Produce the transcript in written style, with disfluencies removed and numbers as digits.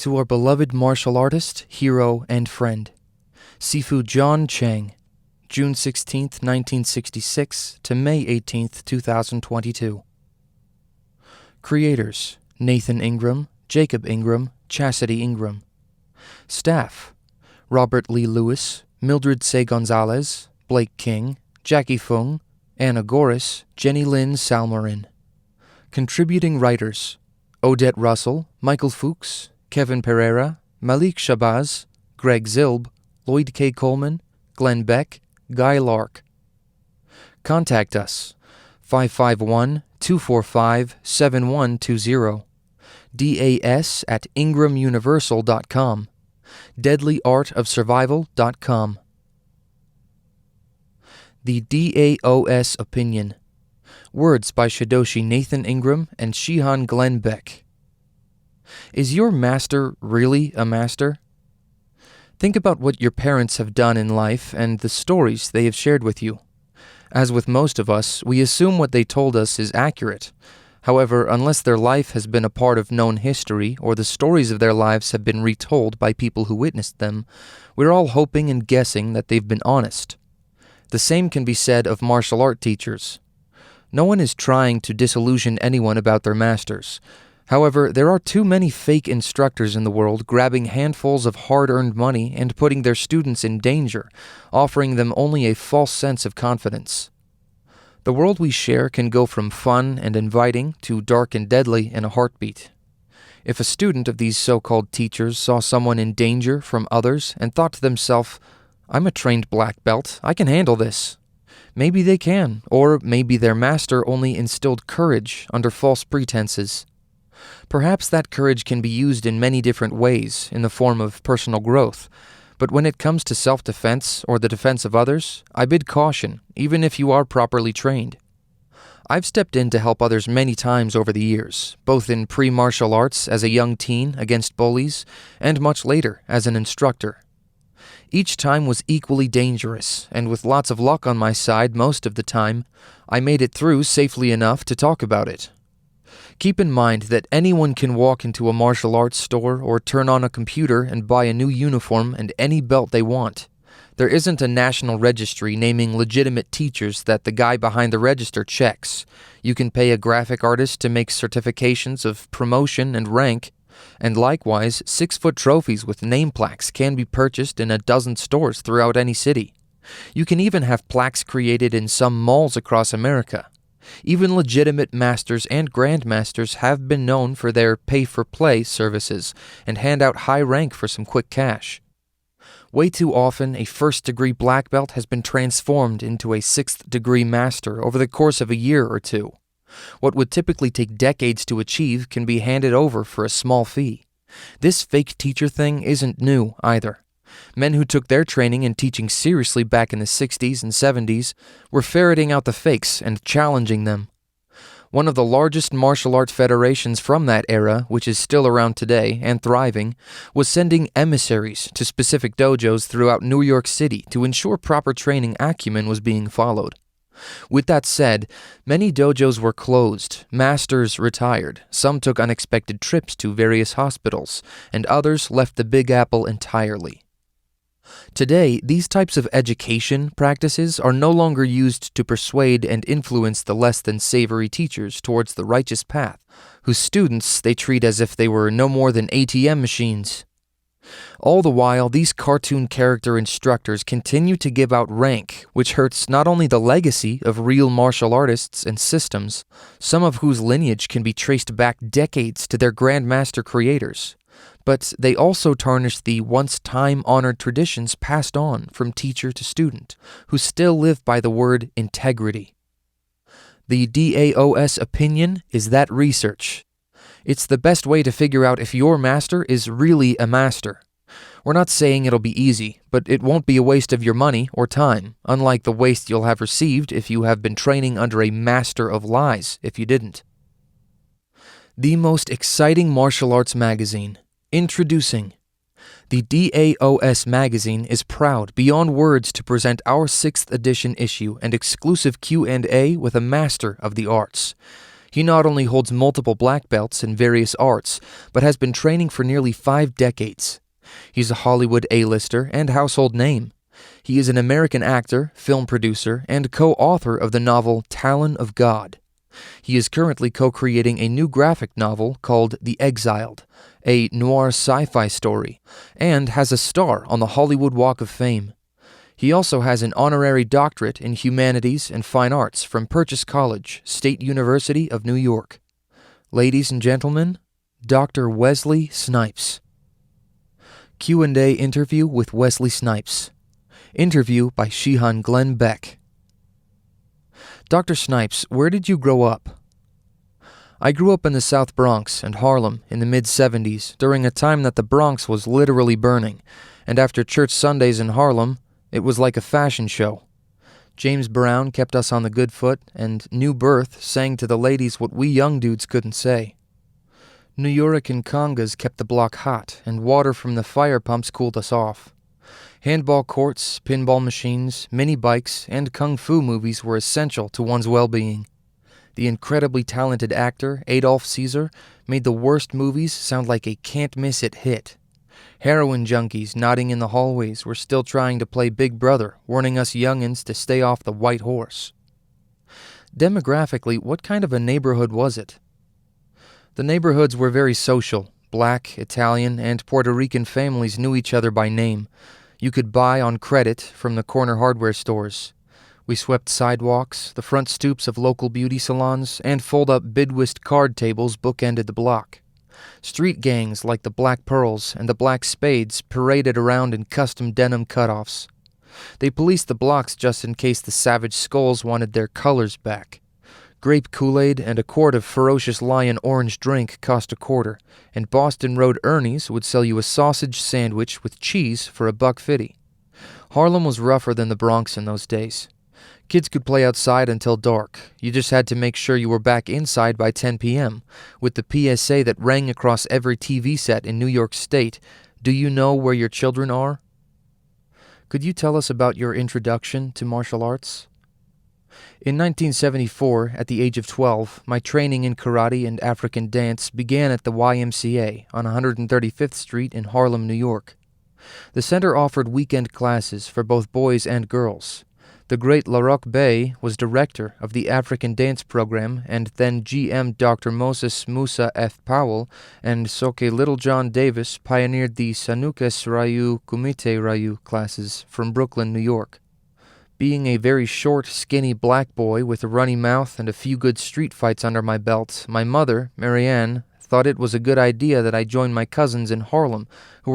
To our beloved martial artist, hero, and friend, Sifu John Chang, June 16, 1966 to May 18, 2022. Creators, Nathan Ingram, Jacob Ingram, Chastity Ingram. Staff, Robert Lee Lewis, Mildred C. Gonzalez, Blake King, Jackie Fung, Anna Goris, Jenny Lynn Salmarin. Contributing writers, Odette Russell, Michael Fuchs, Kevin Pereira, Malik Shabazz, Greg Zilb, Lloyd K. Coleman, Glenn Beck, Guy Lark. Contact us, 551-245-7120, das@ingramuniversal.com, deadlyartofsurvival.com. The DAOS Opinion. Words by Shidoshi Nathan Ingram and Shihan Glenn Beck. Is your master really a master? Think about what your parents have done in life and the stories they have shared with you. As with most of us, we assume what they told us is accurate. However, unless their life has been a part of known history or the stories of their lives have been retold by people who witnessed them, we're all hoping and guessing that they've been honest. The same can be said of martial art teachers. No one is trying to disillusion anyone about their masters. However, there are too many fake instructors in the world grabbing handfuls of hard-earned money and putting their students in danger, offering them only a false sense of confidence. The world we share can go from fun and inviting to dark and deadly in a heartbeat. If a student of these so-called teachers saw someone in danger from others and thought to themselves, "I'm a trained black belt, I can handle this," maybe they can, or maybe their master only instilled courage under false pretenses. Perhaps that courage can be used in many different ways in the form of personal growth, but when it comes to self-defense or the defense of others, I bid caution, even if you are properly trained. I've stepped in to help others many times over the years, both in pre-martial arts as a young teen against bullies, and much later as an instructor. Each time was equally dangerous, and with lots of luck on my side most of the time, I made it through safely enough to talk about it. Keep in mind that anyone can walk into a martial arts store or turn on a computer and buy a new uniform and any belt they want. There isn't a national registry naming legitimate teachers that the guy behind the register checks. You can pay a graphic artist to make certifications of promotion and rank, and likewise, 6-foot trophies with name plaques can be purchased in a dozen stores throughout any city. You can even have plaques created in some malls across America. Even legitimate masters and grandmasters have been known for their pay-for-play services and hand out high rank for some quick cash. Way too often, a first-degree black belt has been transformed into a 6th-degree master over the course of a year or two. What would typically take decades to achieve can be handed over for a small fee. This fake teacher thing isn't new either. Men who took their training and teaching seriously back in the 60s and 70s were ferreting out the fakes and challenging them. One of the largest martial arts federations from that era, which is still around today and thriving, was sending emissaries to specific dojos throughout New York City to ensure proper training acumen was being followed. With that said, many dojos were closed, masters retired, some took unexpected trips to various hospitals, and others left the Big Apple entirely. Today, these types of education practices are no longer used to persuade and influence the less than savory teachers towards the righteous path, whose students they treat as if they were no more than ATM machines. All the while, these cartoon character instructors continue to give out rank, which hurts not only the legacy of real martial artists and systems, some of whose lineage can be traced back decades to their grandmaster creators, but they also tarnish the once time-honored traditions passed on from teacher to student, who still live by the word integrity. The DAOS opinion is that research. It's the best way to figure out if your master is really a master. We're not saying it'll be easy, but it won't be a waste of your money or time, unlike the waste you'll have received if you have been training under a master of lies if you didn't. The most exciting martial arts magazine. Introducing. The DAOS magazine is proud beyond words to present our 6th edition issue and exclusive Q&A with a master of the arts. He not only holds multiple black belts in various arts, but has been training for nearly 5 decades. He's a Hollywood A-lister and household name. He is an American actor, film producer, and co-author of the novel Talon of God. He is currently co-creating a new graphic novel called The Exiled, a noir sci-fi story, and has a star on the Hollywood Walk of Fame. He also has an honorary doctorate in humanities and fine arts from Purchase College, State University of New York. Ladies and gentlemen, Dr. Wesley Snipes. Q&A interview with Wesley Snipes. Interview by Shehan Glenn Beck. Dr. Snipes, where did you grow up? I grew up in the South Bronx and Harlem in the mid-70s during a time that the Bronx was literally burning, and after church Sundays in Harlem, it was like a fashion show. James Brown kept us on the good foot, and New Birth sang to the ladies what we young dudes couldn't say. New York and congas kept the block hot, and water from the fire pumps cooled us off. Handball courts, pinball machines, mini bikes, and kung fu movies were essential to one's well-being. The incredibly talented actor Adolph Caesar made the worst movies sound like a can't-miss-it hit. Heroin junkies nodding in the hallways were still trying to play Big Brother, warning us youngins to stay off the white horse. Demographically, what kind of a neighborhood was it? The neighborhoods were very social. Black, Italian, and Puerto Rican families knew each other by name. You could buy on credit from the corner hardware stores. We swept sidewalks, the front stoops of local beauty salons, and fold-up bidwist card tables bookended the block. Street gangs like the Black Pearls and the Black Spades paraded around in custom denim cutoffs. They policed the blocks just in case the Savage Skulls wanted their colors back. Grape Kool-Aid and a quart of Ferocious Lion orange drink cost $0.25, and Boston Road Ernie's would sell you a sausage sandwich with cheese for $1.50. Harlem was rougher than the Bronx in those days. Kids could play outside until dark. You just had to make sure you were back inside by 10 p.m., with the PSA that rang across every TV set in New York State, "Do you know where your children are?" Could you tell us about your introduction to martial arts? In 1974, at the age of 12, my training in karate and African dance began at the YMCA on 135th Street in Harlem, New York. The center offered weekend classes for both boys and girls. The great LaRoque Bey was director of the African dance program, and then GM Dr. Moses Musa F. Powell and Soke Littlejohn Davis pioneered the Sanukes Ryu Kumite Ryu classes from Brooklyn, New York. Being a very short, skinny black boy with a runny mouth and a few good street fights under my belt, my mother, Marianne, thought it was a good idea that I join my cousins in Harlem, who